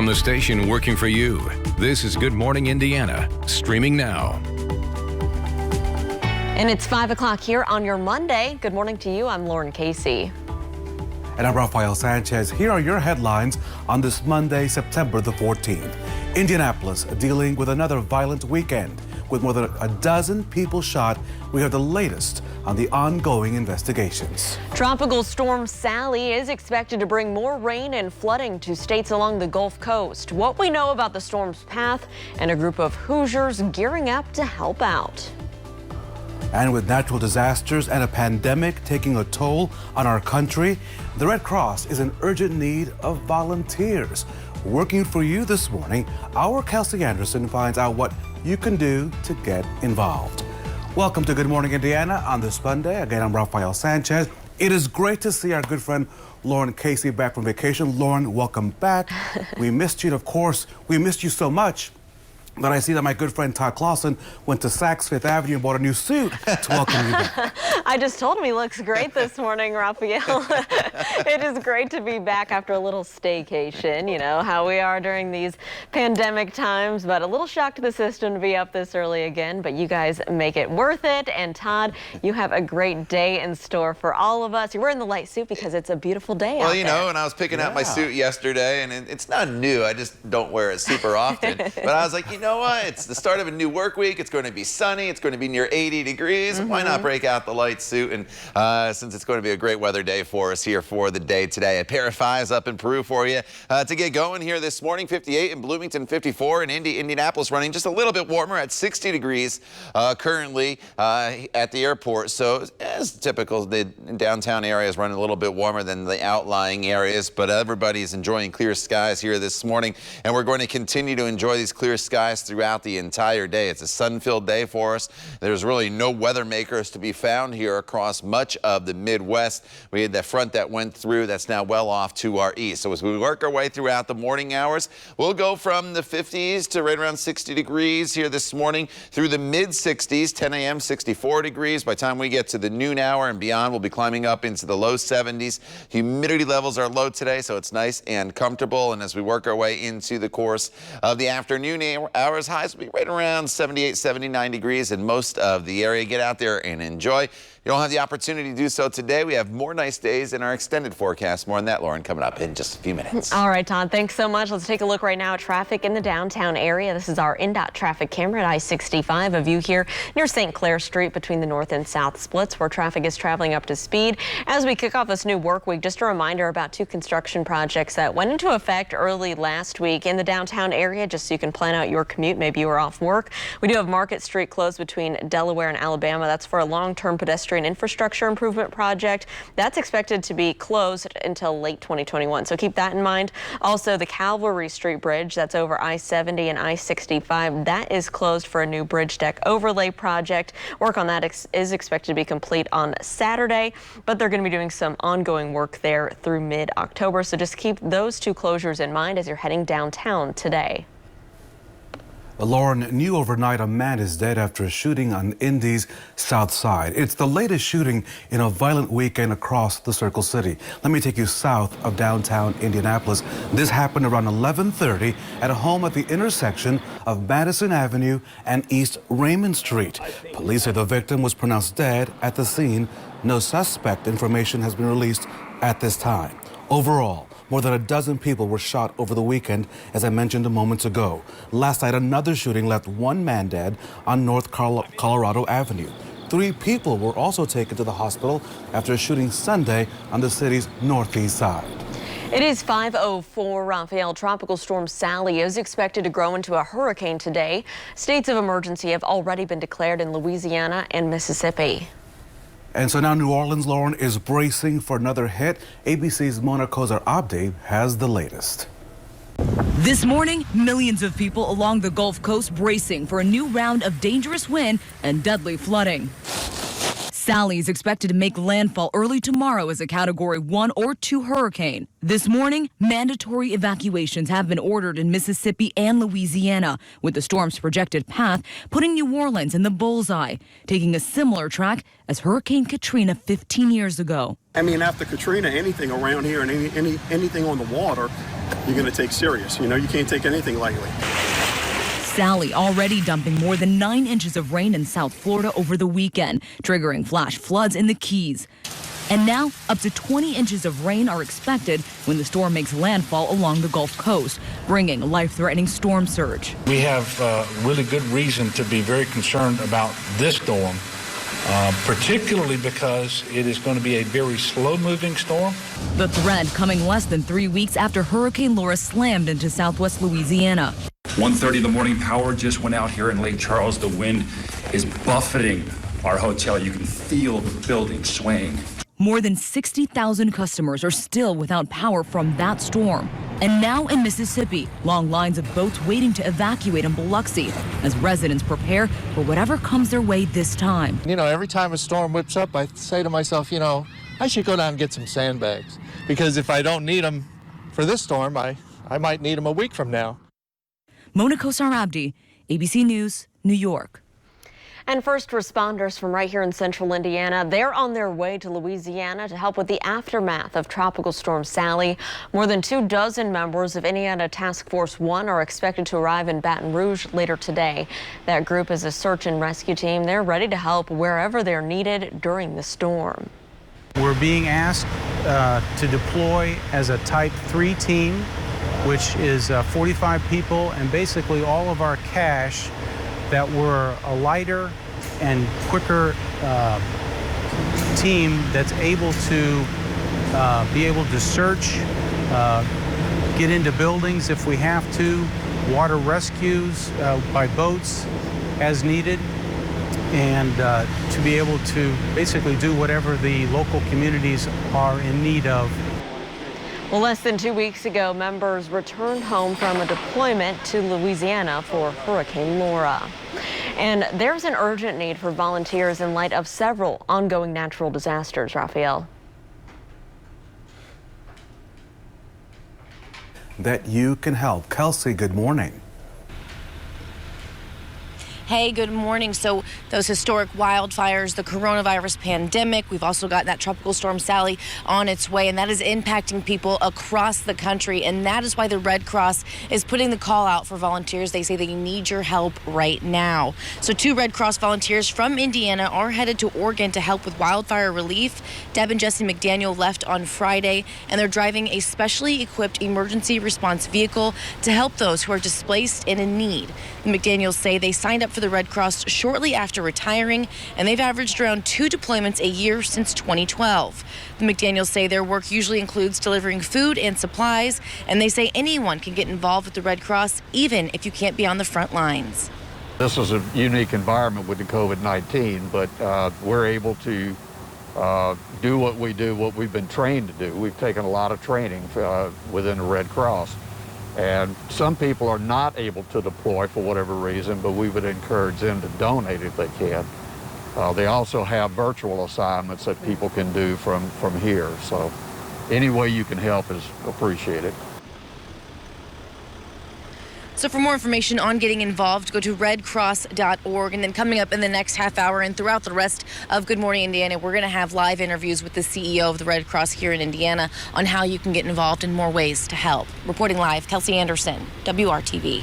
from the station working for you. This is Good Morning Indiana, streaming now. And it's 5 o'clock here on your Monday. Good morning to you. I'm Lauren Casey. And I'm Rafael Sanchez. Here are your headlines on this Monday, September the 14th. Indianapolis dealing with another violent weekend. With more than a dozen people shot, we have the latest on the ongoing investigations. Tropical storm Sally is expected to bring more rain and flooding to states along the Gulf Coast. What we know about the storm's path and a group of Hoosiers gearing up to help out. And with natural disasters and a pandemic taking a toll on our country, the Red Cross is in urgent need of volunteers. Working for you this morning, our Kelsey Anderson finds out what you can do to get involved. Welcome to Good Morning Indiana on this Monday. Again, I'm Rafael Sanchez. It is great to see our good friend Lauren Casey back from vacation. Lauren, welcome back. We missed you, and of course, we missed you so much that I see that my good friend Todd Clausen went to Saks Fifth Avenue and bought a new suit to welcome you back. I just told him he looks great this morning, Rafael. It is great to be back after a little staycation. You know how we are during these pandemic times, but a little shock to the system to be up this early again. But you guys make it worth it. And Todd, you have a great day in store for all of us. You're wearing the light suit because it's a beautiful day out there. Well, you know, and I was picking out my suit yesterday, and it's not new. I just don't wear it super often. But I was like, you know what? It's the start of a new work week. It's going to be sunny. It's going to be near 80 degrees. Why not break out the light suit? And since it's going to be a great weather day for us here for the day today, a pair of highs up in Peru for you to get going here this morning. 58 in Bloomington, 54 in Indy. Indianapolis running just a little bit warmer at 60 degrees currently at the airport. So as typical, the downtown area is running a little bit warmer than the outlying areas, but everybody's enjoying clear skies here this morning, and we're going to continue to enjoy these clear skies throughout the entire day. It's a sun-filled day for us. There's really no weather makers to be found here across much of the Midwest. We had that front that went through that's now well off to our east. So as we work our way throughout the morning hours, we'll go from the 50s to right around 60 degrees here this morning through the mid-60s, 10 a.m., 64 degrees. By the time we get to the noon hour and beyond, we'll be climbing up into the low 70s. Humidity levels are low today, so it's nice and comfortable. And as we work our way into the course of the afternoon hours, highs will be right around 78, 79 degrees in most of the area. Get out there and enjoy. You don't have the opportunity to do so today. We have more nice days in our extended forecast. More on that, Lauren, coming up in just a few minutes. All right, Todd, thanks so much. Let's take a look right now at traffic in the downtown area. This is our INDOT traffic camera at I-65. A view here near St. Clair Street between the north and south splits where traffic is traveling up to speed. As we kick off this new work week, just a reminder about two construction projects that went into effect early last week in the downtown area, just so you can plan out your commute. Maybe you were off work. We do have Market Street closed between Delaware and Alabama. That's for a long-term pedestrian infrastructure improvement project. That's expected to be closed until late 2021. So keep that in mind. Also, the Calvary Street Bridge, that's over I-70 and I-65. That is closed for a new bridge deck overlay project. Work on that is expected to be complete on Saturday, but they're going to be doing some ongoing work there through mid-October. So just keep those two closures in mind as you're heading downtown today. Lauren, new overnight, a man is dead after a shooting on Indy's south side. It's the latest shooting in a violent weekend across the Circle City. Let me take you south of downtown Indianapolis. This happened around 11:30 at a home at the intersection of Madison Avenue and East Raymond Street. Police say the victim was pronounced dead at the scene. No suspect information has been released at this time. Overall, more than a dozen people were shot over the weekend, as I mentioned a moment ago. Last night, another shooting left one man dead on North Colorado Avenue. 3 people were also taken to the hospital after a shooting Sunday on the city's northeast side. It is 5:04. Rafael, Tropical Storm Sally is expected to grow into a hurricane today. States of emergency have already been declared in Louisiana and Mississippi. And so now New Orleans, Lauren, is bracing for another hit. ABC's Mona Kozar-Abdi has the latest. This morning, millions of people along the Gulf Coast bracing for a new round of dangerous wind and deadly flooding. Sally is expected to make landfall early tomorrow as a Category 1 or 2 hurricane. This morning, mandatory evacuations have been ordered in Mississippi and Louisiana, with the storm's projected path putting New Orleans in the bullseye, taking a similar track as Hurricane Katrina 15 years ago. I mean, after Katrina, anything around here and anything on the water you're going to take serious. You know, you can't take anything lightly. Sally already dumping more than 9 inches of rain in South Florida over the weekend, triggering flash floods in the Keys. And now, up to 20 inches of rain are expected when the storm makes landfall along the Gulf Coast, bringing a life-threatening storm surge. We have really good reason to be very concerned about this storm, particularly because it is going to be a very slow-moving storm. The threat coming less than 3 weeks after Hurricane Laura slammed into southwest Louisiana. 1:30 in the morning, power just went out here in Lake Charles. The wind is buffeting our hotel. You can feel the building swaying. More than 60,000 customers are still without power from that storm. And now in Mississippi, long lines of boats waiting to evacuate in Biloxi as residents prepare for whatever comes their way this time. You know, every time a storm whips up, I say to myself, you know, I should go down and get some sandbags. Because if I don't need them for this storm, I might need them a week from now. Mona Kosar Abdi, ABC News, New York. And first responders from right here in central Indiana, they're on their way to Louisiana to help with the aftermath of Tropical Storm Sally. More than 24 members of Indiana Task Force 1 are expected to arrive in Baton Rouge later today. That group is a search and rescue team. They're ready to help wherever they're needed during the storm. We're being asked to deploy as a Type 3 team, which is 45 people, and basically all of our cache that we're a lighter and quicker team that's able to be able to search, get into buildings if we have to, water rescues by boats as needed, and to be able to basically do whatever the local communities are in need of. Well, less than 2 weeks ago, members returned home from a deployment to Louisiana for Hurricane Laura. And there's an urgent need for volunteers in light of several ongoing natural disasters, Raphael. That you can help. Kelsey, good morning. Hey, good morning. So those historic wildfires, the coronavirus pandemic, we've also got that Tropical Storm Sally on its way, and that is impacting people across the country. And that is why the Red Cross is putting the call out for volunteers. They say they need your help right now. So 2 Red Cross volunteers from Indiana are headed to Oregon to help with wildfire relief. Deb and Jesse McDaniel left on Friday, and they're driving a specially equipped emergency response vehicle to help those who are displaced and in need. The McDaniels say they signed up for the Red Cross shortly after retiring, and they've averaged around 2 deployments a year since 2012. The McDaniels say their work usually includes delivering food and supplies, and they say anyone can get involved with the Red Cross, even if you can't be on the front lines. This is a unique environment with the COVID-19, but we're able to do what we do, what we've been trained to do. We've taken a lot of training within the Red Cross. And some people are not able to deploy for whatever reason, but we would encourage them to donate if they can. They also have virtual assignments that people can do from here. So any way you can help is appreciated. So for more information on getting involved, go to redcross.org. And then coming up in the next half hour and throughout the rest of Good Morning Indiana, we're going to have live interviews with the CEO of the Red Cross here in Indiana on how you can get involved in more ways to help. Reporting live, Kelsey Anderson, WRTV.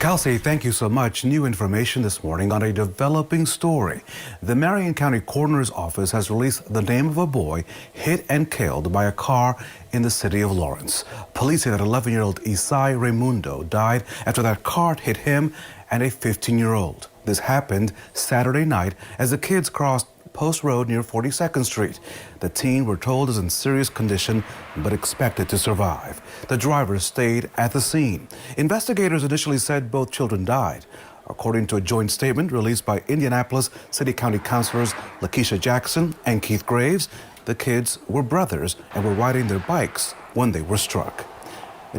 Kelsey, thank you so much. New information this morning on a developing story. The Marion County Coroner's Office has released the name of a boy hit and killed by a car in the city of Lawrence. Police say that 11-year-old Isai Raimundo died after that car hit him and a 15-year-old. This happened Saturday night as the kids crossed Post Road near 42nd Street. The teen, we're told, is in serious condition but expected to survive. The driver stayed at the scene. Investigators initially said both children died. According to a joint statement released by Indianapolis City County Councilors Lakeisha Jackson and Keith Graves, the kids were brothers and were riding their bikes when they were struck.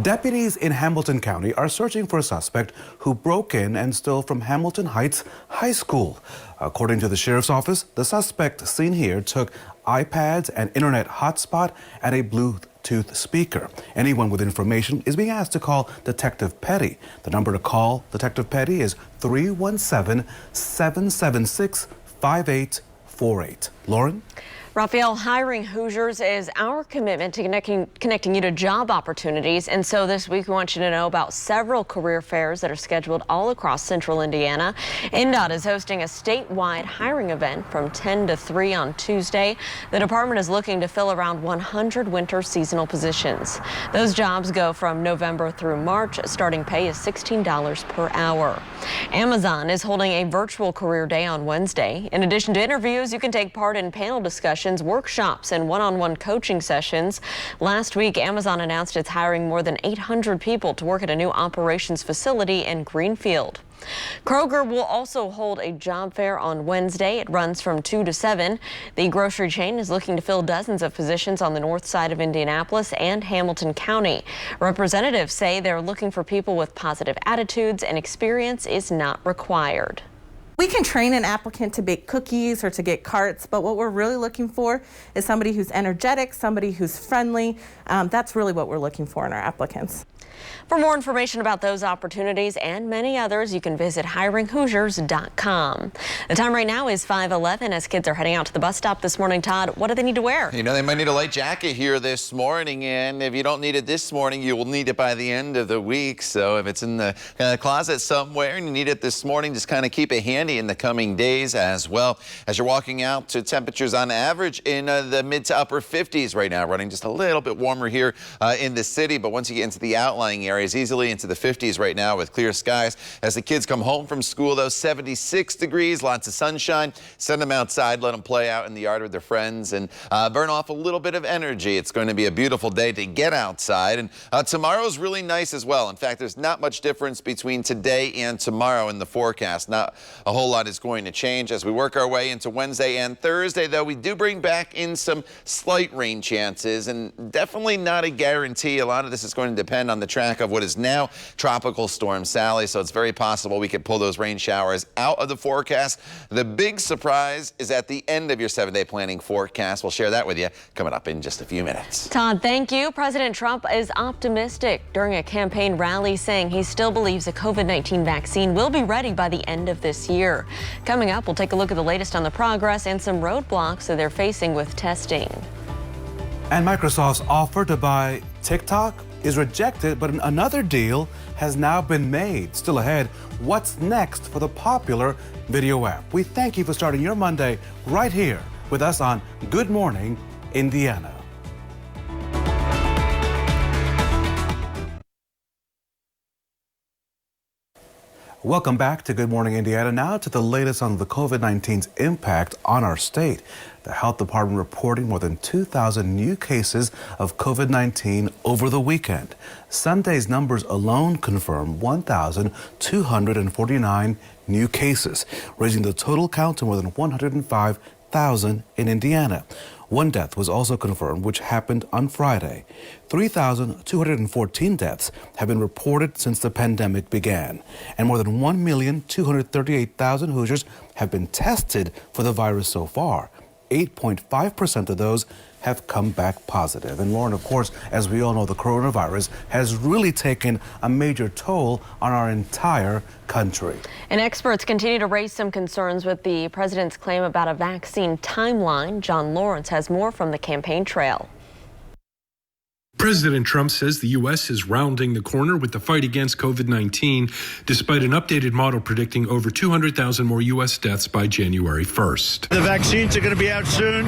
Deputies in Hamilton County are searching for a suspect who broke in and stole from Hamilton Heights High School. According to the sheriff's office, the suspect seen here took iPads, an internet hotspot, and a Bluetooth speaker. Anyone with information is being asked to call Detective Petty. The number to call Detective Petty is 317-776-5848. Lauren? Raphael, hiring Hoosiers is our commitment to connecting you to job opportunities. And so this week we want you to know about several career fairs that are scheduled all across central Indiana. INDOT is hosting a statewide hiring event from 10 to 3 on Tuesday. The department is looking to fill around 100 winter seasonal positions. Those jobs go from November through March. Starting pay is $16 per hour. Amazon is holding a virtual career day on Wednesday. In addition to interviews, you can take part in panel discussions, workshops, and one-on-one coaching sessions. Last week, Amazon announced it's hiring more than 800 people to work at a new operations facility in Greenfield. Kroger will also hold a job fair on Wednesday. It runs from 2 to 7. The grocery chain is looking to fill dozens of positions on the north side of Indianapolis and Hamilton County. Representatives say they're looking for people with positive attitudes, and experience is not required. We can train an applicant to bake cookies or to get carts, but what we're really looking for is somebody who's energetic, somebody who's friendly. That's really what we're looking for in our applicants. For more information about those opportunities and many others, you can visit hiringhoosiers.com. The time right now is 5:11 as kids are heading out to the bus stop this morning. Todd, what do they need to wear? You know, they might need a light jacket here this morning, and if you don't need it this morning, you will need it by the end of the week. So if it's in the closet somewhere and you need it this morning, just kind of keep it handy in the coming days as well. As you're walking out to temperatures on average in the mid to upper 50s right now, running just a little bit warmer here in the city. But once you get into the outlying areas, easily into the 50s right now with clear skies. As the kids come home from school, though, 76 degrees, lots of sunshine. Send them outside, let them play out in the yard with their friends and burn off a little bit of energy. It's going to be a beautiful day to get outside. And tomorrow's really nice as well. In fact, there's not much difference between today and tomorrow in the forecast. Not a whole lot is going to change as we work our way into Wednesday and Thursday, though. We do bring back in some slight rain chances, and definitely not a guarantee. A lot of this is going to depend on the track of what is now Tropical Storm Sally, so it's very possible we could pull those rain showers out of the forecast. The big surprise is at the end of your 7-day planning forecast. We'll share that with you coming up in just a few minutes. Todd, thank you. President Trump is optimistic during a campaign rally, saying he still believes a COVID-19 vaccine will be ready by the end of this year. Coming up, we'll take a look at the latest on the progress and some roadblocks that they're facing with testing. And Microsoft's offer to buy TikTok is rejected, but another deal has now been made. Still ahead, what's next for the popular video app? We thank you for starting your Monday right here with us on Good Morning Indiana. Welcome back to Good Morning Indiana. Now to the latest on the COVID-19's impact on our state. The health department reporting more than 2,000 new cases of COVID-19 over the weekend. Sunday's numbers alone confirm 1,249 new cases, raising the total count to more than 105,000 in Indiana. One death was also confirmed, which happened on Friday. 3,214 deaths have been reported since the pandemic began, and more than 1,238,000 Hoosiers have been tested for the virus so far. 8.5% of those have come back positive. And Lauren, of course, as we all know, the coronavirus has really taken a major toll on our entire country. And experts continue to raise some concerns with the president's claim about a vaccine timeline. John Lawrence has more from the campaign trail. President Trump says the U.S. is rounding the corner with the fight against COVID-19, despite an updated model predicting over 200,000 more U.S. deaths by January 1st. The vaccines are going to be out soon.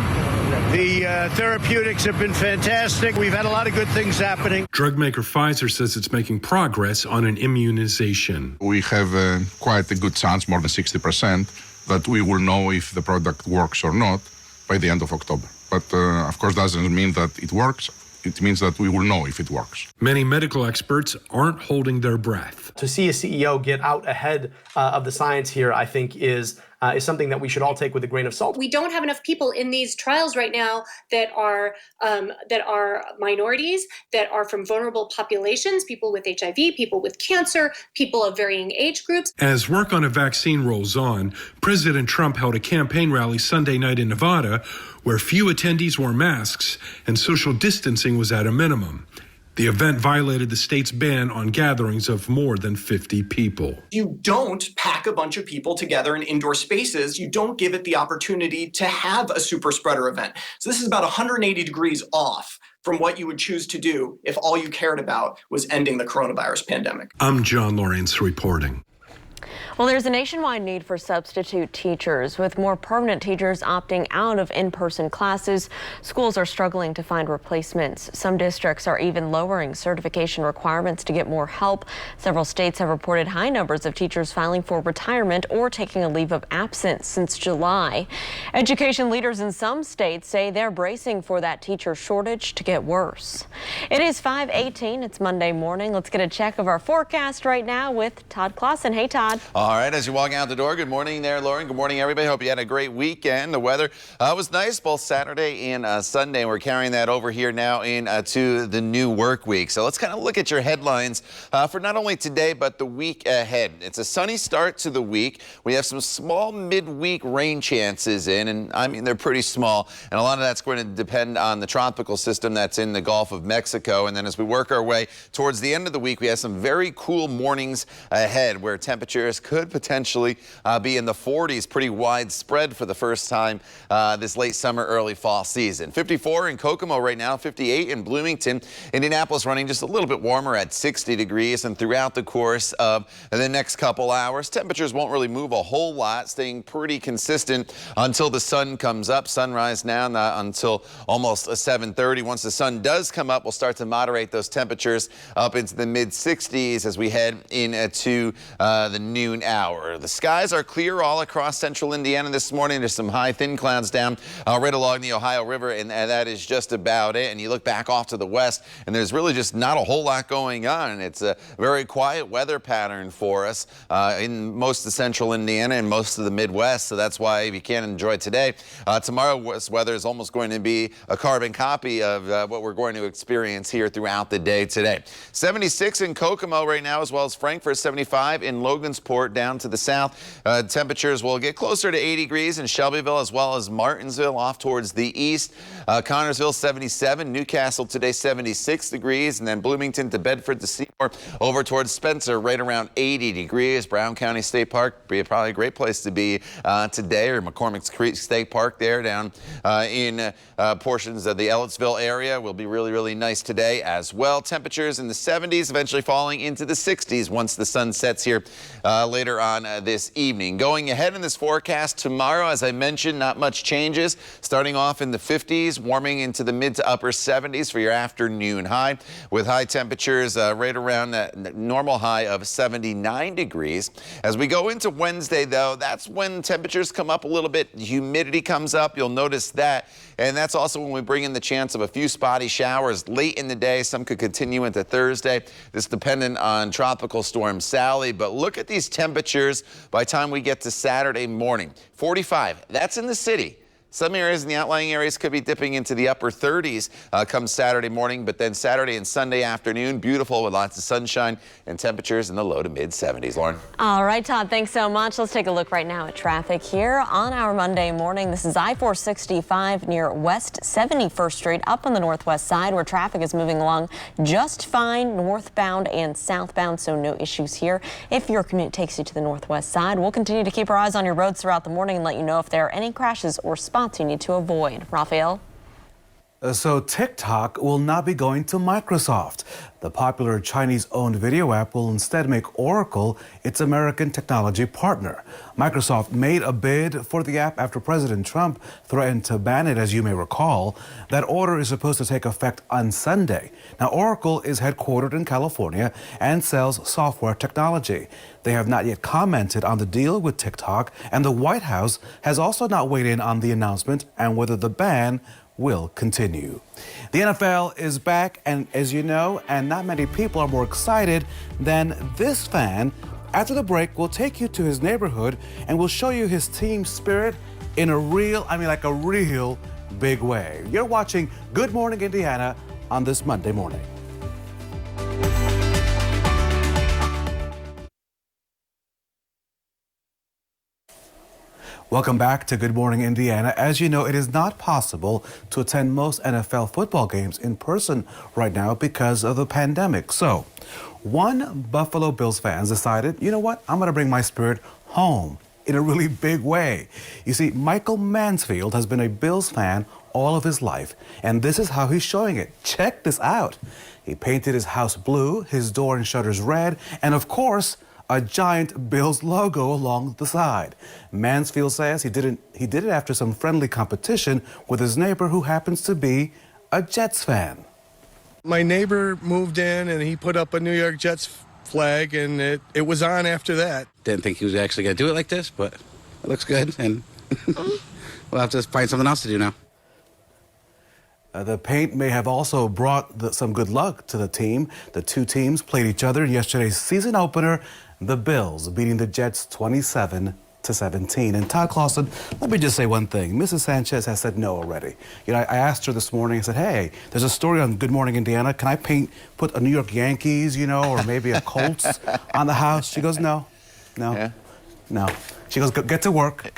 The therapeutics have been fantastic. We've had a lot of good things happening. Drug maker Pfizer says it's making progress on an immunization. We have quite a good chance, more than 60%, that we will know if the product works or not by the end of October. But of course, doesn't mean that it works. It means that we will know if it works. Many medical experts aren't holding their breath. To see a CEO get out ahead of the science here, I think, is something that we should all take with a grain of salt. We don't have enough people in these trials right now that are minorities, that are from vulnerable populations, people with HIV, people with cancer, people of varying age groups. As work on a vaccine rolls on, President Trump held a campaign rally Sunday night in Nevada where few attendees wore masks and social distancing was at a minimum. The event violated the state's ban on gatherings of more than 50 people. You don't pack a bunch of people together in indoor spaces. You don't give it the opportunity to have a super spreader event. So this is about 180 degrees off from what you would choose to do if all you cared about was ending the coronavirus pandemic. I'm John Lawrence reporting. Well, there's a nationwide need for substitute teachers. With more permanent teachers opting out of in-person classes, schools are struggling to find replacements. Some districts are even lowering certification requirements to get more help. Several states have reported high numbers of teachers filing for retirement or taking a leave of absence since July. Education leaders in some states say they're bracing for that teacher shortage to get worse. It is 5:18. It's Monday morning. Let's get a check of our forecast right now with Todd Clausen. Hey, Todd. All right, as you walk out the door, good morning there, Lauren. Good morning, everybody. Hope you had a great weekend. The weather was nice both Saturday and Sunday. We're carrying that over here now into the new work week. So let's kind of look at your headlines for not only today, but the week ahead. It's a sunny start to the week. We have some small midweek rain chances in, and I mean, they're pretty small. And a lot of that's going to depend on the tropical system that's in the Gulf of Mexico. And then as we work our way towards the end of the week, we have some very cool mornings ahead where temperatures could potentially be in the 40s, pretty widespread for the first time this late summer, early fall season. 54 in Kokomo right now, 58 in Bloomington. Indianapolis running just a little bit warmer at 60 degrees. And throughout the course of the next couple hours, temperatures won't really move a whole lot, staying pretty consistent until the sun comes up. Sunrise now, not until almost 7:30. Once the sun does come up, we'll start to moderate those temperatures up into the mid 60s as we head into the noon hour. The skies are clear all across central Indiana this morning. There's some high thin clouds down right along the Ohio River, and that is just about it. And you look back off to the west, and there's really just not a whole lot going on. It's a very quiet weather pattern for us in most of central Indiana and most of the Midwest, so that's why we can't enjoy today. Tomorrow's weather is almost going to be a carbon copy of what we're going to experience here throughout the day today. 76 in Kokomo right now, as well as Frankfort. 75 in Logansport down to the south. Temperatures will get closer to 80 degrees in Shelbyville as well as Martinsville off towards the east. Connorsville 77, Newcastle today 76 degrees, and then Bloomington to Bedford to Seymour over towards Spencer right around 80 degrees. Brown County State Park be probably a great place to be today, or McCormick's Creek State Park there down in portions of the Ellettsville area will be really, really nice today as well. Temperatures in the 70s, eventually falling into the 60s once the sun sets here later on this evening. Going ahead in this forecast tomorrow, as I mentioned, not much changes. Starting off in the 50s, warming into the mid to upper 70s for your afternoon high, with high temperatures right around that normal high of 79 degrees. As we go into Wednesday, though, that's when temperatures come up a little bit. Humidity comes up. You'll notice that. And that's also when we bring in the chance of a few spotty showers late in the day. Some could continue into Thursday. This dependent on Tropical Storm Sally. But look at these temperatures by the time we get to Saturday morning. 45, that's in the city. Some areas in the outlying areas could be dipping into the upper 30s come Saturday morning, but then Saturday and Sunday afternoon, beautiful with lots of sunshine and temperatures in the low to mid 70s. Lauren. All right, Todd, thanks so much. Let's take a look right now at traffic here on our Monday morning. This is I-465 near West 71st Street up on the northwest side, where traffic is moving along just fine northbound and southbound, so no issues here. If your commute takes you to the northwest side, we'll continue to keep our eyes on your roads throughout the morning and let you know if there are any crashes or spots you need to avoid. Raphael? So TikTok will not be going to Microsoft. The popular Chinese-owned video app will instead make Oracle its American technology partner. Microsoft made a bid for the app after President Trump threatened to ban it, as you may recall. That order is supposed to take effect on Sunday. Now, Oracle is headquartered in California and sells software technology. They have not yet commented on the deal with TikTok, and the White House has also not weighed in on the announcement and whether the ban will continue. The NFL is back, and as you know, and not many people are more excited than this fan. After the break, we'll take you to his neighborhood and we'll show you his team spirit in a real, like a real big way. You're watching Good Morning Indiana on this Monday morning. Welcome back to Good Morning Indiana. As you know, it is not possible to attend most NFL football games in person right now because of the pandemic. So, one Buffalo Bills fan decided, you know what, I'm going to bring my spirit home in a really big way. You see, Michael Mansfield has been a Bills fan all of his life, and this is how he's showing it. Check this out. He painted his house blue, his door and shutters red, and of course, a giant Bills logo along the side. Mansfield says he did it after some friendly competition with his neighbor who happens to be a Jets fan. My neighbor moved in and he put up a New York Jets flag, and it was on after that. Didn't think he was actually going to do it like this, but it looks good, and we'll have to find something else to do now. The paint may have also brought some good luck to the team. The two teams played each other in yesterday's season opener, the Bills beating the Jets 27-17. And Todd Clausen, let me just say one thing. Mrs. Sanchez has said no already. You know, I asked her this morning, I said, hey, there's a story on Good Morning Indiana. Can I put a New York Yankees, you know, or maybe a Colts on the house? She goes, no. She goes, get to work.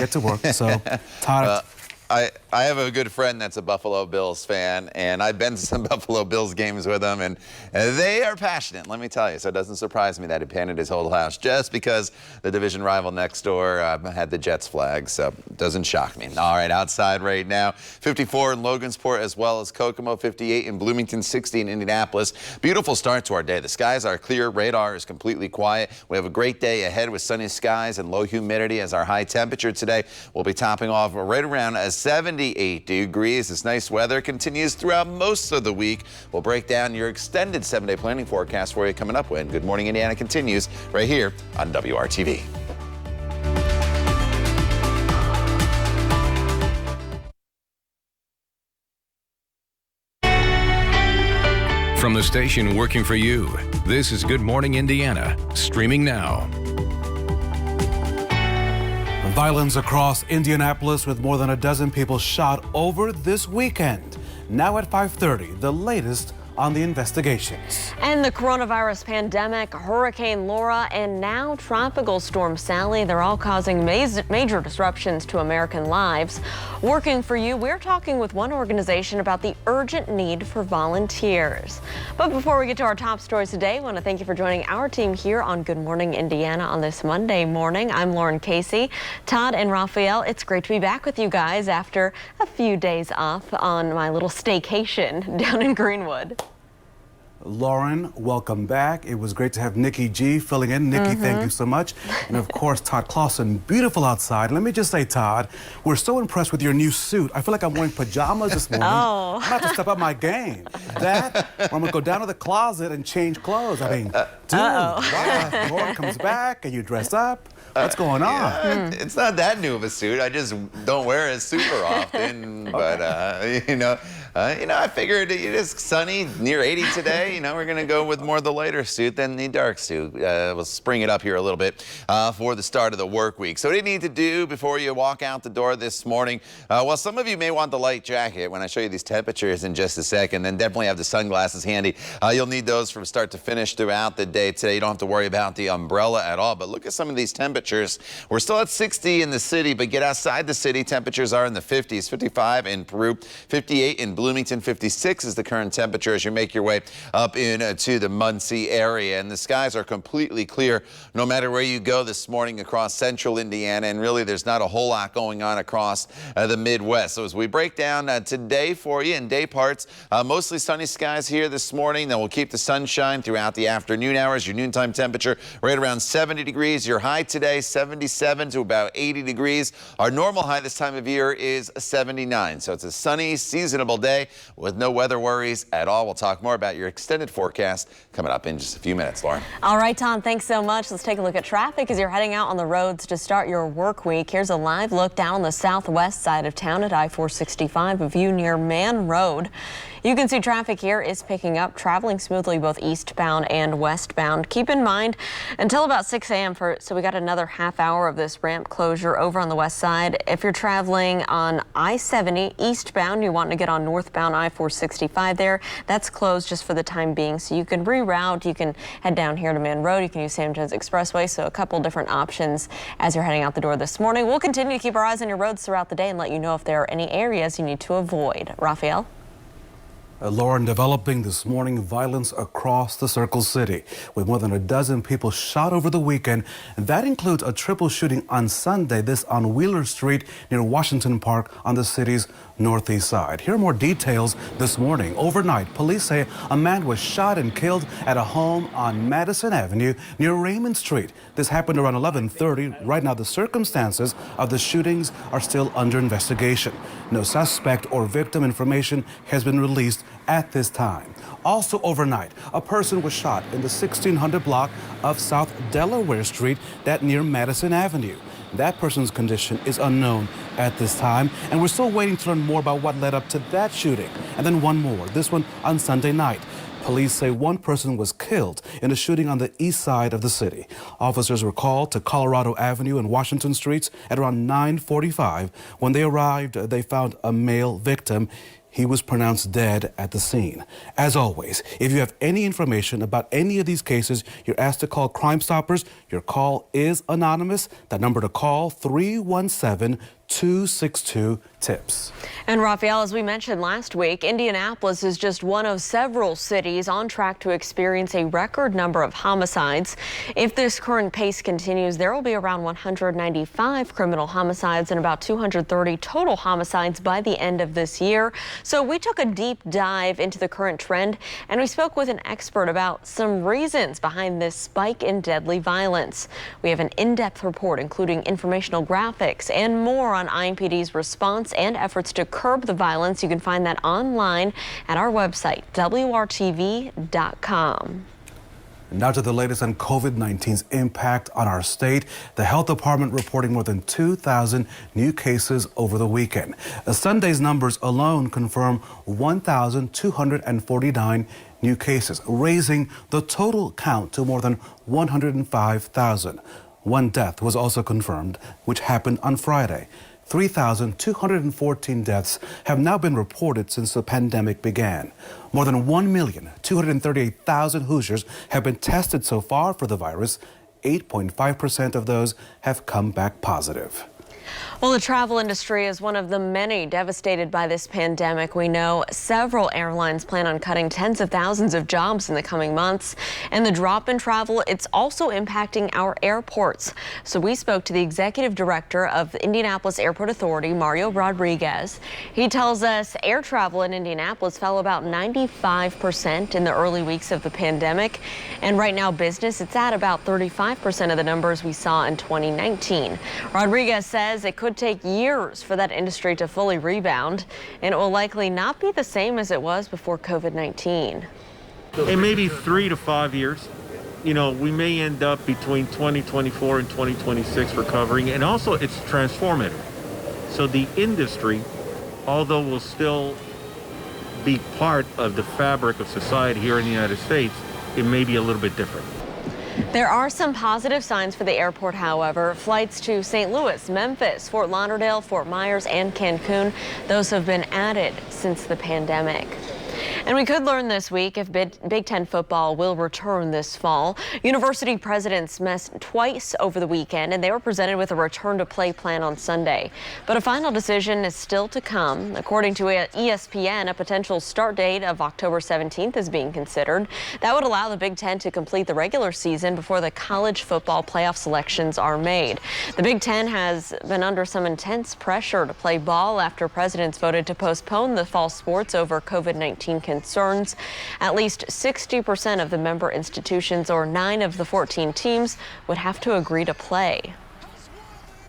So, Todd. I have a good friend that's a Buffalo Bills fan, and I've been to some Buffalo Bills games with him, and they are passionate, let me tell you. So it doesn't surprise me that he painted his whole house just because the division rival next door had the Jets flag, so it doesn't shock me. All right, outside right now, 54 in Logansport as well as Kokomo, 58 in Bloomington, 60 in Indianapolis. Beautiful start to our day. The skies are clear, radar is completely quiet. We have a great day ahead with sunny skies and low humidity as our high temperature today. We'll be topping off right around 78 degrees. This nice weather continues throughout most of the week. We'll break down your extended 7-day planning forecast for you coming up when Good Morning Indiana continues right here on WRTV. From the station working for you, this is Good Morning Indiana, streaming now. Violence across Indianapolis with more than a dozen people shot over this weekend. Now at 5:30, the latest on the investigations. And the coronavirus pandemic, Hurricane Laura, and now Tropical Storm Sally, they're all causing major disruptions to American lives. Working for you, we're talking with one organization about the urgent need for volunteers. But before we get to our top stories today, I want to thank you for joining our team here on Good Morning Indiana on this Monday morning. I'm Lauren Casey. Todd and Raphael, it's great to be back with you guys after a few days off on my little staycation down in Greenwood. Lauren, welcome back. It was great to have Nikki G filling in. Nikki, thank you so much. And of course, Todd Clausen, beautiful outside. Let me just say, Todd, we're so impressed with your new suit. I feel like I'm wearing pajamas this morning. I'm about to step up my game. That, or I'm going to go down to the closet and change clothes. I mean, dude, wow, Lauren comes back and you dress up. What's going on? Yeah, it's not that new of a suit. I just don't wear it super often. But, I figured it is sunny, near 80 today. We're going to go with more of the lighter suit than the dark suit. We'll spring it up here a little bit for the start of the work week. So what do you need to do before you walk out the door this morning? Well, some of you may want the light jacket when I show you these temperatures in just a second. Then definitely have the sunglasses handy. You'll need those from start to finish throughout the day today. You don't have to worry about the umbrella at all. But look at some of these temperatures. We're still at 60 in the city, but get outside the city. Temperatures are in the 50s, 55 in Peru, 58 in Bloomington, 56 is the current temperature as you make your way up into the Muncie area. And the skies are completely clear no matter where you go this morning across central Indiana. And really, there's not a whole lot going on across the Midwest. So as we break down today for you in day parts, mostly sunny skies here this morning. Then we'll keep the sunshine throughout the afternoon hours. Your noontime temperature right around 70 degrees. Your high today, 77 to about 80 degrees. Our normal high this time of year is 79. So it's a sunny, seasonable day with no weather worries at all. We'll talk more about your extended forecast coming up in just a few minutes, Lauren. All right, Tom, thanks so much. Let's take a look at traffic as you're heading out on the roads to start your work week. Here's a live look down on the southwest side of town at I-465, a view near Man Road. You can see traffic here is picking up, traveling smoothly both eastbound and westbound. Keep in mind until about 6 a.m. so we got another half hour of this ramp closure over on the west side. If you're traveling on I-70 eastbound, you want to get on northbound I-465 there. That's closed just for the time being, so you can reroute. You can head down here to Man Road. You can use Sam Jones Expressway, so a couple different options as you're heading out the door this morning. We'll continue to keep our eyes on your roads throughout the day and let you know if there are any areas you need to avoid. Raphael? Lauren, developing this morning, violence across the Circle City with more than a dozen people shot over the weekend. And that includes a triple shooting on Sunday, this on Wheeler Street near Washington Park on the city's northeast side. Here are more details this morning. Overnight, police say a man was shot and killed at a home on Madison Avenue near Raymond Street. This happened around 11:30. Right now, the circumstances of the shootings are still under investigation. No suspect or victim information has been released at this time. Also overnight, a person was shot in the 1600 block of South Delaware Street, that near Madison Avenue. That person's condition is unknown at this time, and we're still waiting to learn more about what led up to that shooting. And then one more, this one on Sunday night. Police say one person was killed in a shooting on the east side of the city. Officers were called to Colorado Avenue and Washington Streets at around 9:45. When they arrived, they found a male victim. He was pronounced dead at the scene. As always, if you have any information about any of these cases, you're asked to call Crime Stoppers. Your call is anonymous. That number to call, 317-262-TIPS. And Raphael, as we mentioned last week, Indianapolis is just one of several cities on track to experience a record number of homicides. If this current pace continues, there will be around 195 criminal homicides and about 230 total homicides by the end of this year. So we took a deep dive into the current trend, and we spoke with an expert about some reasons behind this spike in deadly violence. We have an in-depth report including informational graphics and more on IMPD's response and efforts to curb the violence. You can find that online at our website, WRTV.com. Now to the latest on COVID-19's impact on our state. The health department reporting more than 2,000 new cases over the weekend. Sunday's numbers alone confirm 1,249 new cases, raising the total count to more than 105,000. One death was also confirmed, which happened on Friday. 3,214 deaths have now been reported since the pandemic began. More than 1,238,000 Hoosiers have been tested so far for the virus. 8.5% of those have come back positive. Well, the travel industry is one of the many devastated by this pandemic. We know several airlines plan on cutting tens of thousands of jobs in the coming months. And the drop in travel, it's also impacting our airports. So we spoke to the executive director of the Indianapolis Airport Authority, Mario Rodriguez. He tells us air travel in Indianapolis fell about 95% in the early weeks of the pandemic. And right now, business, it's at about 35% of the numbers we saw in 2019. Rodriguez says it could take years for that industry to fully rebound, and it will likely not be the same as it was before COVID-19. It may be 3 to 5 years. You know, we may end up between 2024 and 2026 recovering, and also it's transformative. So the industry, although will still be part of the fabric of society here in the United States, it may be a little bit different. There are some positive signs for the airport, however. Flights to St. Louis, Memphis, Fort Lauderdale, Fort Myers, and Cancun, those have been added since the pandemic. And we could learn this week if Big Ten football will return this fall. University presidents met twice over the weekend, and they were presented with a return-to-play plan on Sunday. But a final decision is still to come. According to ESPN, a potential start date of October 17th is being considered. That would allow the Big Ten to complete the regular season before the college football playoff selections are made. The Big Ten has been under some intense pressure to play ball after presidents voted to postpone the fall sports over COVID-19 concerns. At least 60% of the member institutions, or 9 of the 14 teams, would have to agree to play.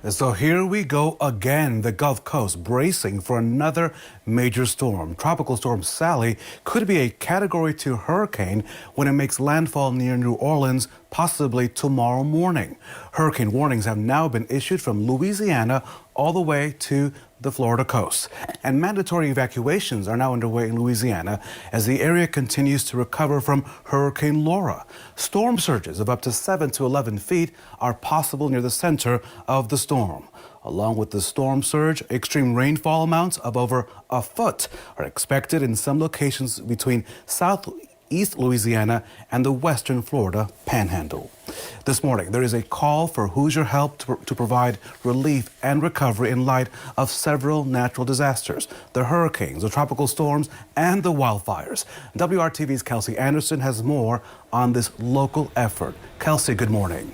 So here we go again. The Gulf Coast bracing for another major storm. Tropical Storm Sally could be a Category 2 hurricane when it makes landfall near New Orleans, possibly tomorrow morning. Hurricane warnings have now been issued from Louisiana all the way to the Florida coast. And mandatory evacuations are now underway in Louisiana as the area continues to recover from Hurricane Laura. Storm surges of up to 7 to 11 feet are possible near the center of the storm. Along with the storm surge, extreme rainfall amounts of over a foot are expected in some locations between southeast Louisiana and the western Florida panhandle. This morning, there is a call for Hoosier help to provide relief and recovery in light of several natural disasters, the hurricanes, the tropical storms, and the wildfires. WRTV's Kelsey Anderson has more on this local effort. Kelsey, good morning.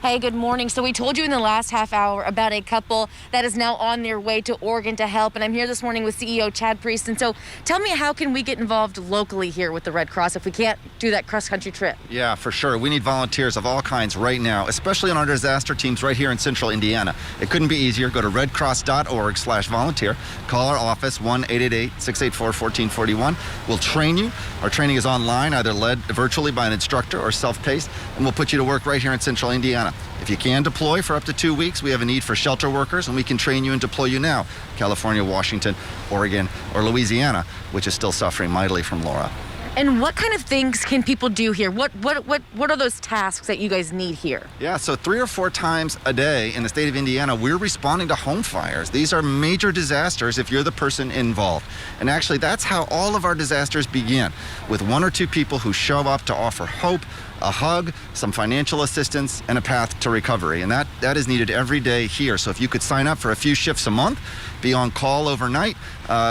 Hey, good morning. So we told you in the last half hour about a couple that is now on their way to Oregon to help. And I'm here this morning with CEO Chad Priest. And so tell me, how can we get involved locally here with the Red Cross if we can't do that cross-country trip? Yeah, for sure. We need volunteers of all kinds right now, especially on our disaster teams right here in central Indiana. It couldn't be easier. Go to redcross.org/volunteer. Call our office, 1-888-684-1441. We'll train you. Our training is online, either led virtually by an instructor or self-paced, and we'll put you to work right here in central Indiana. If you can deploy for up to 2 weeks, we have a need for shelter workers, and we can train you and deploy you now. California, Washington, Oregon, or Louisiana, which is still suffering mightily from Laura. And what kind of things can people do here? What are those tasks that you guys need here? Yeah, so 3 or 4 times a day in the state of Indiana, we're responding to home fires. These are major disasters if you're the person involved. And actually, that's how all of our disasters begin, with 1 or 2 people who show up to offer hope, a hug, some financial assistance, and a path to recovery. And that is needed every day here. So if you could sign up for a few shifts a month, be on call overnight,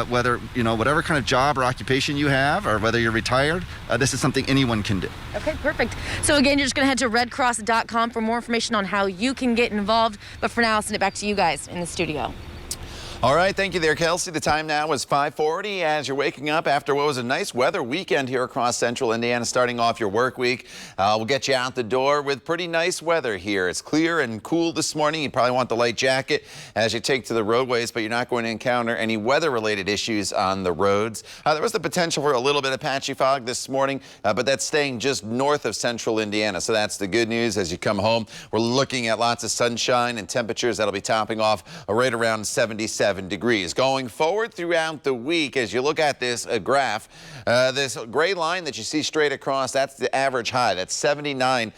whether, whatever kind of job or occupation you have, or whether you're retired, this is something anyone can do. Okay, perfect. So again, you're just going to head to redcross.com for more information on how you can get involved. But for now, I'll send it back to you guys in the studio. All right, thank you there, Kelsey. The time now is 5:40 as you're waking up after what was a nice weather weekend here across central Indiana, starting off your work week. We'll get you out the door with pretty nice weather here. It's clear and cool this morning. You probably want the light jacket as you take to the roadways, but you're not going to encounter any weather-related issues on the roads. There was the potential for a little bit of patchy fog this morning, but that's staying just north of central Indiana. So that's the good news as you come home. We're looking at lots of sunshine and temperatures that'll be topping off right around 77 degrees. Going forward throughout the week, as you look at this graph, this gray line that you see straight across, that's the average high. That's 79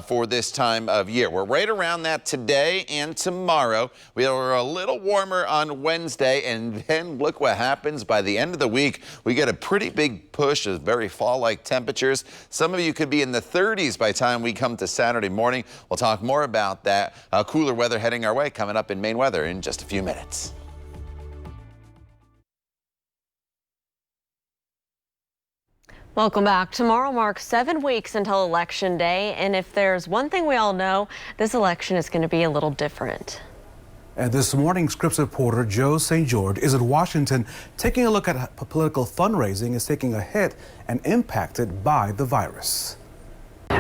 for this time of year. We're right around that today and tomorrow. We are a little warmer on Wednesday, and then look what happens by the end of the week. We get a pretty big push of very fall-like temperatures. Some of you could be in the 30s by the time we come to Saturday morning. We'll talk more about that. Cooler weather heading our way coming up in Maine Weather in just a few minutes. Welcome back. Tomorrow marks 7 weeks until Election Day, and if there's one thing we all know, this election is going to be a little different. And this morning, Scripps reporter Joe St. George is in Washington taking a look at how political fundraising is taking a hit and impacted by the virus.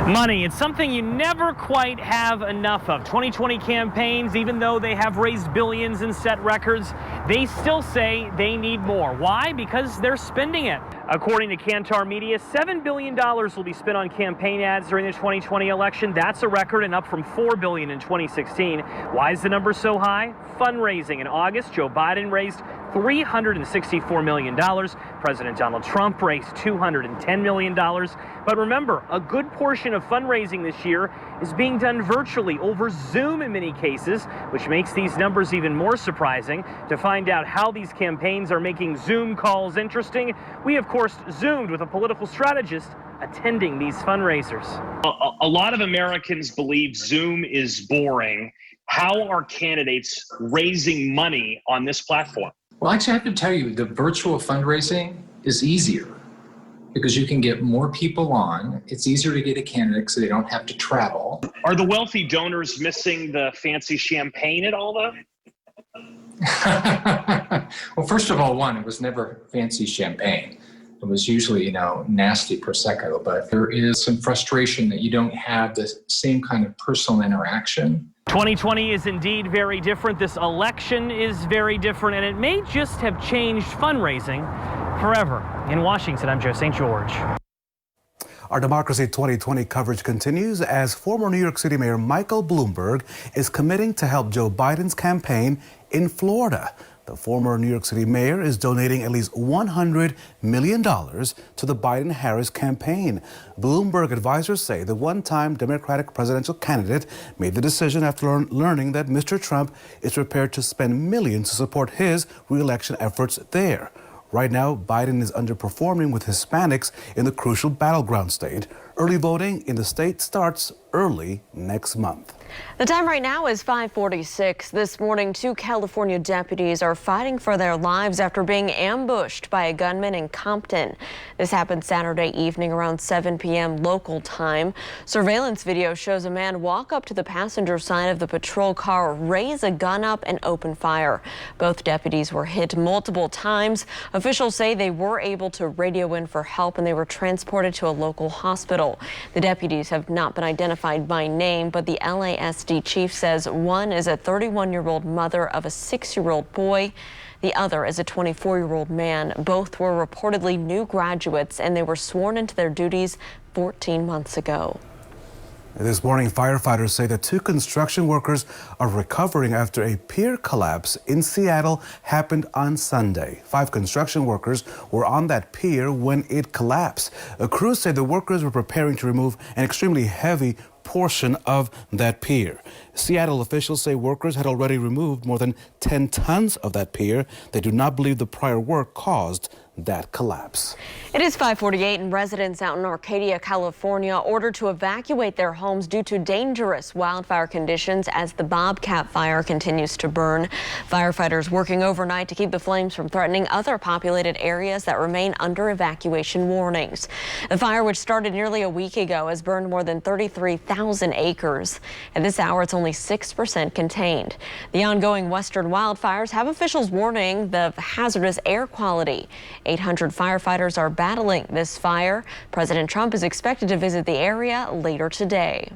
Money, it's something you never quite have enough of. 2020 campaigns, even though they have raised billions and set records, they still say they need more. Why? Because they're spending it. According to Kantar Media, $7 billion will be spent on campaign ads during the 2020 election. That's a record and up from $4 billion in 2016. Why is the number so high? Fundraising. In August, Joe Biden raised $364 million. President Donald Trump raised $210 million. But remember, a good portion of fundraising this year is being done virtually over Zoom in many cases, which makes these numbers even more surprising. To find out how these campaigns are making Zoom calls interesting, we of course Zoomed with a political strategist attending these fundraisers. A lot of Americans believe Zoom is boring. How are candidates raising money on this platform? Well, actually, I have to tell you, the virtual fundraising is easier because you can get more people on. It's easier to get a candidate so they don't have to travel. Are the wealthy donors missing the fancy champagne at all, though? Well, first of all, it was never fancy champagne. It was usually, nasty Prosecco, but there is some frustration that you don't have the same kind of personal interaction. 2020 is indeed very different. This election is very different, and it may just have changed fundraising forever. In Washington, I'm Joe St. George. Our Democracy 2020 coverage continues as former New York City Mayor Michael Bloomberg is committing to help Joe Biden's campaign in Florida. The former New York City mayor is donating at least $100 million to the Biden-Harris campaign. Bloomberg advisors say the one-time Democratic presidential candidate made the decision after learning that Mr. Trump is prepared to spend millions to support his re-election efforts there. Right now, Biden is underperforming with Hispanics in the crucial battleground state. Early voting in the state starts early next month. The time right now is 5:46. This morning, 2 California deputies are fighting for their lives after being ambushed by a gunman in Compton. This happened Saturday evening around 7 p.m. local time. Surveillance video shows a man walk up to the passenger side of the patrol car, raise a gun up and open fire. Both deputies were hit multiple times. Officials say they were able to radio in for help and they were transported to a local hospital. The deputies have not been identified by name, but the LASD chief says one is a 31-year-old mother of a 6-year-old boy. The other is a 24-year-old man. Both were reportedly new graduates, and they were sworn into their duties 14 months ago. This morning, firefighters say that 2 construction workers are recovering after a pier collapse in Seattle happened on Sunday. 5 construction workers were on that pier when it collapsed. Crews say the workers were preparing to remove an extremely heavy portion of that pier. Seattle officials say workers had already removed more than 10 tons of that pier. They do not believe the prior work caused that collapse. It is 5:48 and residents out in Arcadia, California ordered to evacuate their homes due to dangerous wildfire conditions as the Bobcat fire continues to burn. Firefighters working overnight to keep the flames from threatening other populated areas that remain under evacuation warnings. The fire, which started nearly a week ago, has burned more than 33,000 acres. At this hour, it's only 6% contained. The ongoing western wildfires have officials warning of hazardous air quality. 800 firefighters are battling this fire. President Trump is expected to visit the area later today.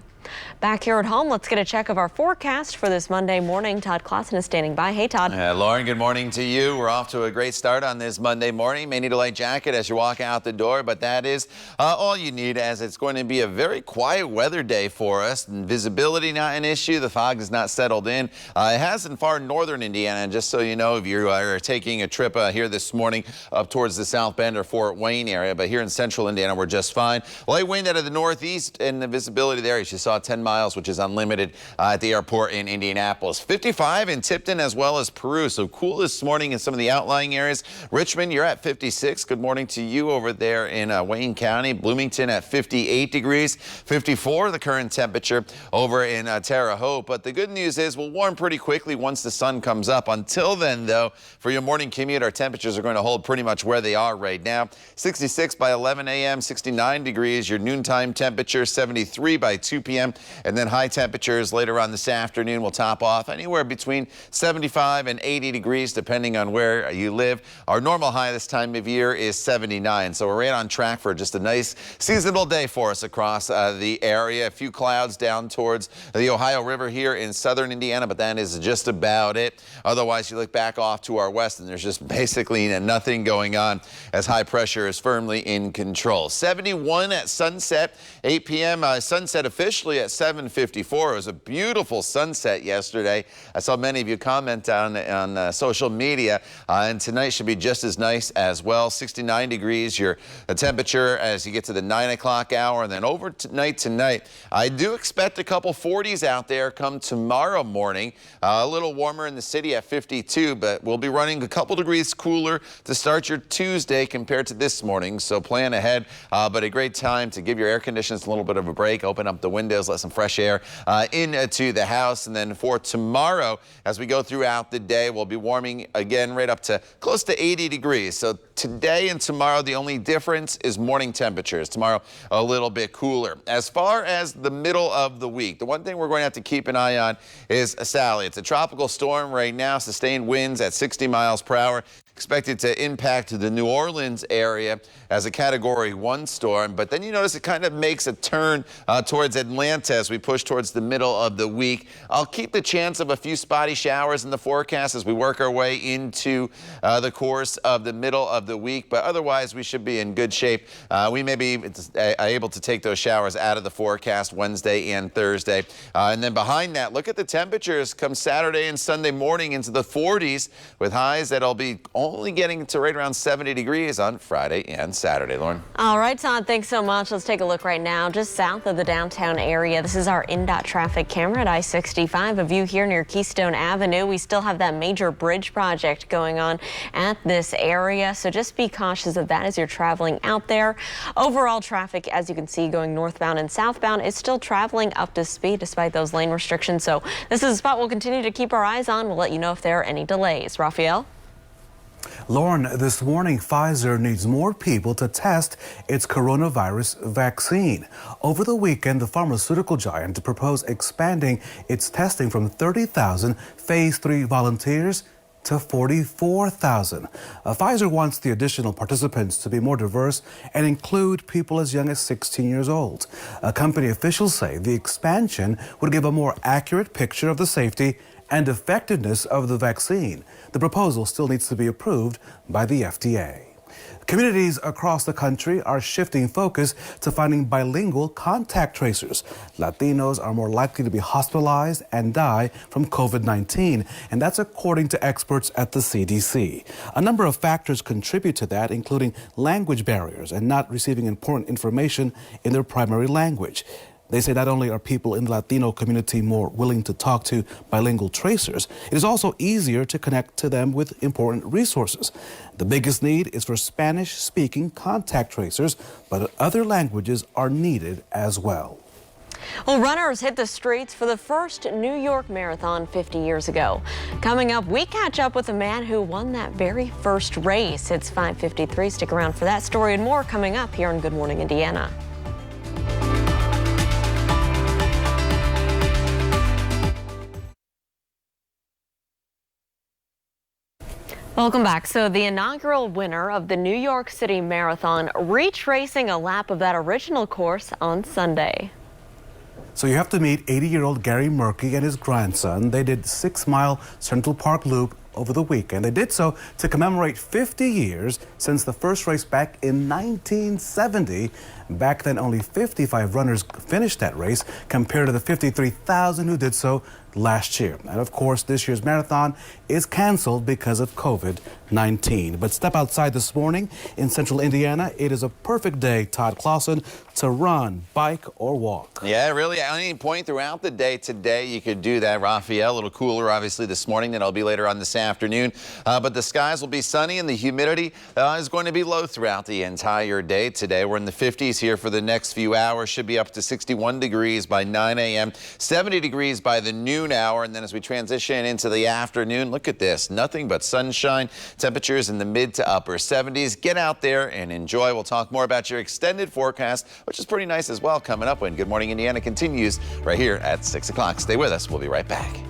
Back here at home, let's get a check of our forecast for this Monday morning. Todd Clausen is standing by. Hey, Todd. Lauren, good morning to you. We're off to a great start on this Monday morning. May need a light jacket as you walk out the door, but that is all you need, as it's going to be a very quiet weather day for us. And visibility not an issue. The fog is not settled in. It has in far northern Indiana. And just so you know, if you are taking a trip here this morning up towards the South Bend or Fort Wayne area, but here in central Indiana, we're just fine. Light wind out of the northeast, and the visibility there, as you saw, 10 miles, which is unlimited at the airport in Indianapolis. 55 in Tipton as well as Peru. So cool this morning in some of the outlying areas. Richmond, you're at 56. Good morning to you over there in Wayne County. Bloomington at 58 degrees. 54 the current temperature over in Terre Haute. But the good news is we'll warm pretty quickly once the sun comes up. Until then, though, for your morning commute, our temperatures are going to hold pretty much where they are right now. 66 by 11 a.m., 69 degrees. Your noontime temperature, 73 by 2 p.m. And then high temperatures later on this afternoon will top off anywhere between 75 and 80 degrees, depending on where you live. Our normal high this time of year is 79. So we're right on track for just a nice seasonable day for us across the area. A few clouds down towards the Ohio River here in southern Indiana, but that is just about it. Otherwise, you look back off to our west and there's just basically nothing going on as high pressure is firmly in control. 71 at sunset, 8 p.m. Sunset officially at 7:54. It was a beautiful sunset yesterday. I saw many of you comment on social media, and tonight should be just as nice as well. 69 degrees, your temperature as you get to the 9 o'clock hour, and then overnight tonight, I do expect a couple 40s out there come tomorrow morning. A little warmer in the city at 52, but we'll be running a couple degrees cooler to start your Tuesday compared to this morning, so plan ahead. But a great time to give your air conditioners a little bit of a break, open up the windows, let some fresh air into the house. And then for tomorrow, as we go throughout the day, we'll be warming again right up to close to 80 degrees. So today and tomorrow, the only difference is morning temperatures. Tomorrow, a little bit cooler. As far as the middle of the week, the one thing we're going to have to keep an eye on is Sally. It's a tropical storm right now, sustained winds at 60 miles per hour. expected to impact the New Orleans area as a Category 1 storm. But then you notice it kind of makes a turn towards Atlanta as we push towards the middle of the week. I'll keep the chance of a few spotty showers in the forecast as we work our way into the course of the middle of the week. But otherwise, we should be in good shape. We may be able to take those showers out of the forecast Wednesday and Thursday. And then behind that, look at the temperatures come Saturday and Sunday morning into the 40s with highs that'll be only getting to right around 70 degrees on Friday and Saturday. Lauren. All right, Todd, thanks so much. Let's take a look right now just south of the downtown area. This is our INDOT traffic camera at I-65, a view here near Keystone Avenue. We still have that major bridge project going on at this area, so just be cautious of that as you're traveling out there. Overall traffic, as you can see, going northbound and southbound is still traveling up to speed despite those lane restrictions. So this is a spot we'll continue to keep our eyes on. We'll let you know if there are any delays. Raphael? Lauren, this morning, Pfizer needs more people to test its coronavirus vaccine. Over the weekend, the pharmaceutical giant proposed expanding its testing from 30,000 phase 3 volunteers to 44,000. Pfizer wants the additional participants to be more diverse and include people as young as 16 years old. Company officials say the expansion would give a more accurate picture of the safety and effectiveness of the vaccine. The proposal still needs to be approved by the FDA. Communities across the country are shifting focus to finding bilingual contact tracers. Latinos are more likely to be hospitalized and die from COVID-19, and that's according to experts at the CDC. A number of factors contribute to that, including language barriers and not receiving important information in their primary language. They say not only are people in the Latino community more willing to talk to bilingual tracers, it is also easier to connect to them with important resources. The biggest need is for Spanish-speaking contact tracers, but other languages are needed as well. Well, runners hit the streets for the first New York Marathon 50 years ago. Coming up, we catch up with a man who won that very first race. It's 5:53. Stick around for that story and more coming up here on Good Morning Indiana. Welcome back. So the inaugural winner of the New York City Marathon retracing a lap of that original course on Sunday. So you have to meet 80-year-old Gary Murphy and his grandson. They did 6-mile Central Park Loop over the weekend. They did so to commemorate 50 years since the first race back in 1970. Back then, only 55 runners finished that race compared to the 53,000 who did so last year. And of course, this year's marathon is canceled because of COVID-19. But step outside this morning in central Indiana. It is a perfect day, Todd Clausen, to run, bike, or walk. Yeah, really, at any point throughout the day today, you could do that. Raphael, a little cooler, obviously, this morning than it'll be later on this afternoon. But the skies will be sunny and the humidity is going to be low throughout the entire day today. We're in the 50s here for the next few hours. Should be up to 61 degrees by 9 a.m., 70 degrees by the noon hour. And then as we transition into the afternoon, look at this. Nothing but sunshine. Temperatures in the mid to upper 70s. Get out there and enjoy. We'll talk more about your extended forecast, which is pretty nice as well, coming up when Good Morning Indiana continues right here at 6 o'clock. Stay with us. We'll be right back.